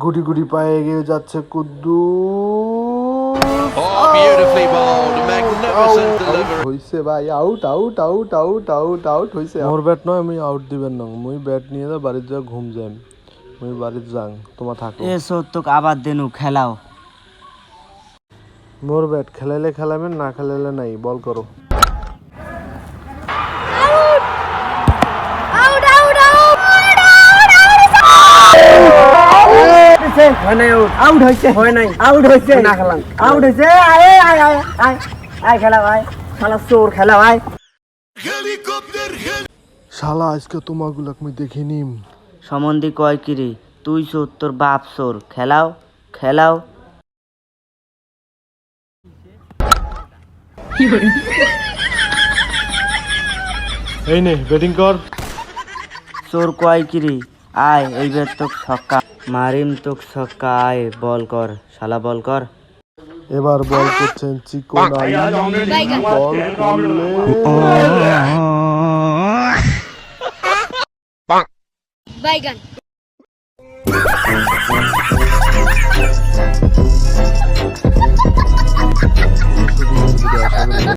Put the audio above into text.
গুটি গুটি পায়ে এগিয়ে যাচ্ছে কুদ্দুস। হইছে ভাই, out out out out out out হইছে। মোর ব্যাট নয়, আমি আউট দিবেন না, মুই ব্যাট নিয়ে যা বাড়িতে যা ঘুম যাই, মুই বাড়িতে যাং, তোমার থাকো। এসো তোকে আবার দেনু খেলাও। মোর ব্যাট খেলাইলে খেলাবেন, না খেলাইলে নাই, বল করো। আউট হইছে হয় নাই, আউট হইছে না খেলাম, আউট হইছে। আয় আয় আয় আয় আয় খেলা ভাই, শালা চোর খেলা ভাই। শালা আজকে তোমাগুলাক মুই দেখিনিম। সম্বন্ধে কয় কিরে, তুই চোর, তোর বাপ চোর, খেলাও খেলাও। এই নে ব্যাটিং কর। চোর কয় কিরে, আয় এইবার তোক ছক্কা মারিম, তোক ছক্কা, আয় বল কর শালা, বল কর। এবার বল করছেন চিকন আলী, বল করলে বাইগান।